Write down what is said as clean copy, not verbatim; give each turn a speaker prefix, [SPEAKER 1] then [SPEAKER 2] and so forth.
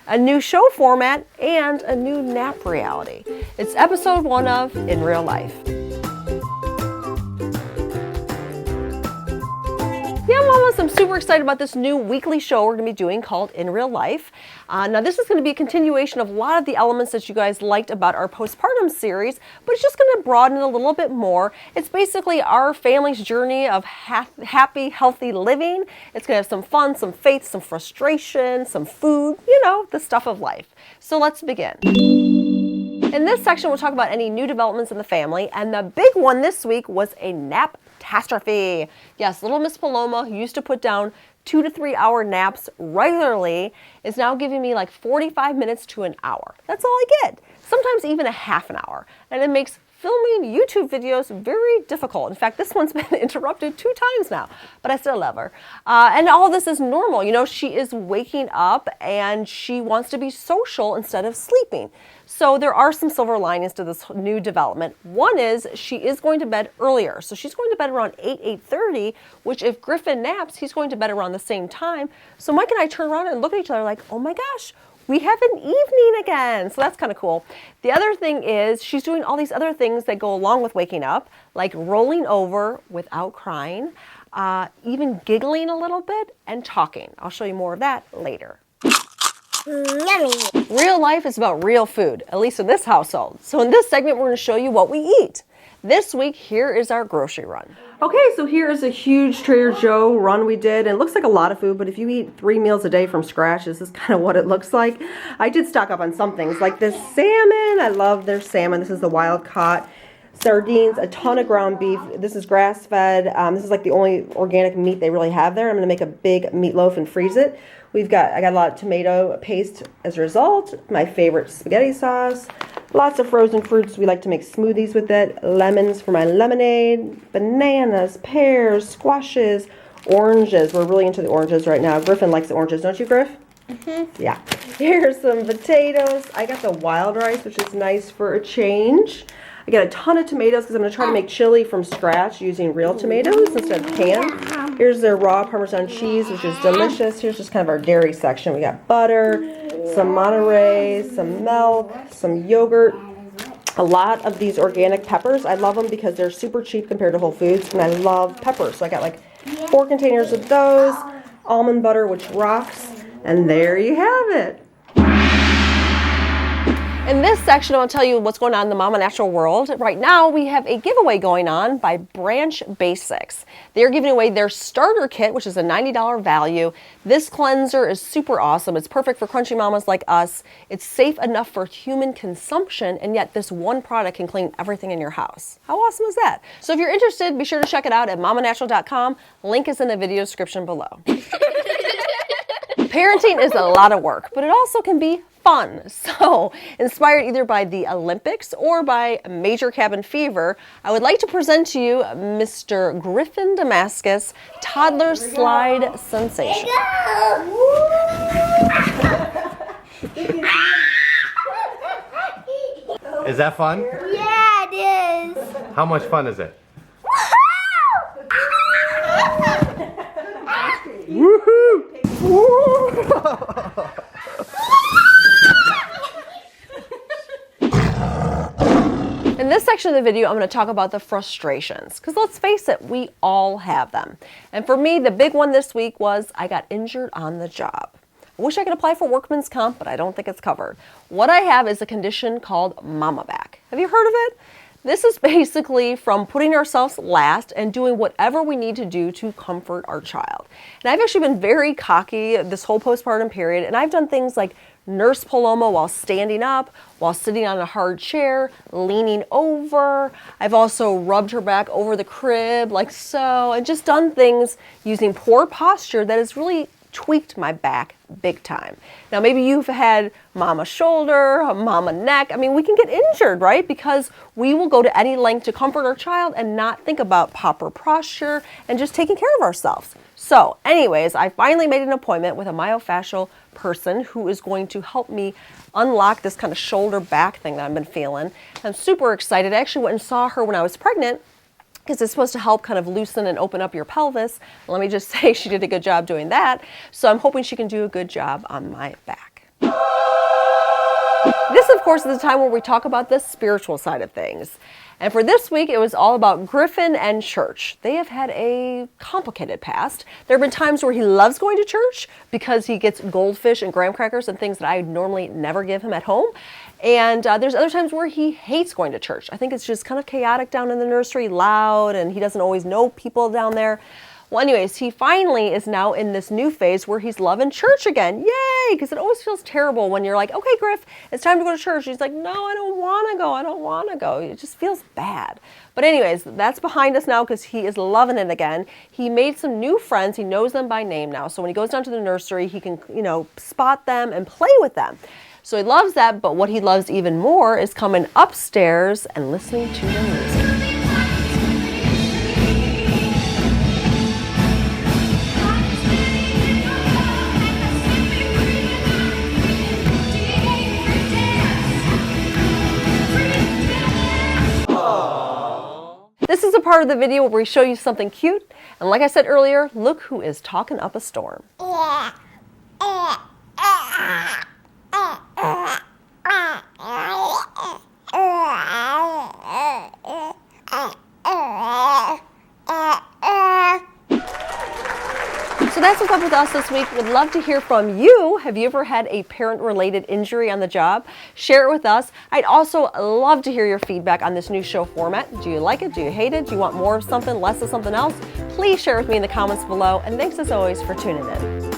[SPEAKER 1] a new show format, and a new nap reality. It's episode 1 of In Real Life. Yeah, Mamas, I'm super excited about this new weekly show we're going to be doing called In Real Life. Now, this is going to be a continuation of a lot of the elements that you guys liked about our postpartum series, but it's just going to broaden it a little bit more. It's basically our family's journey of happy, healthy living. It's going to have some fun, some faith, some frustration, some food, the stuff of life. So let's begin. In this section, we'll talk about any new developments in the family, and the big one this week was a Nap-tastrophe. Yes, little Miss Paloma, who used to put down 2 to 3 hour naps regularly, is now giving me like 45 minutes to an hour. That's all I get. Sometimes even a half an hour. And it makes filming YouTube videos very difficult. In fact, this one's been interrupted 2 times now, but I still love her. And all of this is normal. She is waking up and she wants to be social instead of sleeping. So there are some silver linings to this new development. One is she is going to bed earlier. So she's going to bed around 8:30, which if Griffin naps, he's going to bed around the same time. So Mike and I turn around and look at each other like, oh my gosh, we have an evening again. So that's kind of cool. The other thing is she's doing all these other things that go along with waking up, like rolling over without crying, even giggling a little bit and talking. I'll show you more of that later. Yummy. Real life is about real food, at least in this household. So in this segment, we're going to show you what we eat. This week, here is our grocery run. Okay, so here is a huge Trader Joe run we did, and it looks like a lot of food, but if you eat 3 meals a day from scratch, this is kind of what it looks like. I did stock up on some things, like this salmon. I love their salmon. This is the wild caught. Sardines, a ton of ground beef. This is grass-fed. This is like the only organic meat they really have there. I'm going to make a big meatloaf and freeze it. I got a lot of tomato paste as a result. My favorite spaghetti sauce. Lots of frozen fruits. We like to make smoothies with it. Lemons for my lemonade. Bananas, pears, squashes, oranges. We're really into the oranges right now. Griffin likes the oranges, don't you, Griff? Mm-hmm. Yeah. Here's some potatoes. I got the wild rice, which is nice for a change. I got a ton of tomatoes because I'm going to try to make chili from scratch using real tomatoes instead of canned. Here's their raw Parmesan cheese, which is delicious. Here's just kind of our dairy section. We got butter, some Monterey, some milk, some yogurt. A lot of these organic peppers. I love them because they're super cheap compared to Whole Foods, and I love peppers. So I got like 4 containers of those, almond butter, which rocks, and there you have it. In this section, I'll tell you what's going on in the Mama Natural world. Right now, we have a giveaway going on by Branch Basics. They're giving away their starter kit, which is a $90 value. This cleanser is super awesome. It's perfect for crunchy mamas like us. It's safe enough for human consumption, and yet this one product can clean everything in your house. How awesome is that? So if you're interested, be sure to check it out at mamanatural.com. Link is in the video description below. Parenting is a lot of work, but it also can be fun. So, inspired either by the Olympics or by Major Cabin Fever, I would like to present to you Mr. Griffin Damascus Toddler Slide Sensation.
[SPEAKER 2] Is that fun?
[SPEAKER 3] Yeah, it is.
[SPEAKER 2] How much fun is it? Woohoo!
[SPEAKER 1] In this section of the video, I'm going to talk about the frustrations, because let's face it, we all have them. And for me, the big one this week was I got injured on the job. I wish I could apply for workman's comp, but I don't think it's covered. What I have is a condition called mama back. Have you heard of it? This is basically from putting ourselves last and doing whatever we need to do to comfort our child. And I've actually been very cocky this whole postpartum period, and I've done things like nurse Paloma while standing up, while sitting on a hard chair, leaning over. I've also rubbed her back over the crib like so, and just done things using poor posture that has really tweaked my back big time. Now maybe you've had mama shoulder, mama neck. I mean, we can get injured, right? Because we will go to any length to comfort our child and not think about proper posture and just taking care of ourselves. So anyways, I finally made an appointment with a myofascial person who is going to help me unlock this kind of shoulder back thing that I've been feeling. I'm super excited. I actually went and saw her when I was pregnant, because it's supposed to help kind of loosen and open up your pelvis. Let me just say she did a good job doing that. So I'm hoping she can do a good job on my back. this, of course, is the time where we talk about the spiritual side of things. And for this week, it was all about Griffin and church. They have had a complicated past. There have been times where he loves going to church because he gets goldfish and graham crackers and things that I would normally never give him at home. And there's other times where he hates going to church. I think it's just kind of chaotic down in the nursery, loud, and he doesn't always know people down there. Well, anyways, he finally is now in this new phase where he's loving church again. Yay! Because it always feels terrible when you're like, okay, Griff, it's time to go to church. He's like, no, I don't want to go. I don't want to go. It just feels bad. But anyways, that's behind us now because he is loving it again. He made some new friends. He knows them by name now. So when he goes down to the nursery, he can, spot them and play with them. So he loves that, but what he loves even more is coming upstairs and listening to the music. This is a part of the video where we show you something cute. And like I said earlier, look who is talking up a storm. So that's what's up with us this week. Would love to hear from you. Have you ever had a parent-related injury on the job? Share it with us. I'd also love to hear your feedback on this new show format. Do you like it? Do you hate it? Do you want more of something, less of something else? Please share with me in the comments below. And thanks as always for tuning in.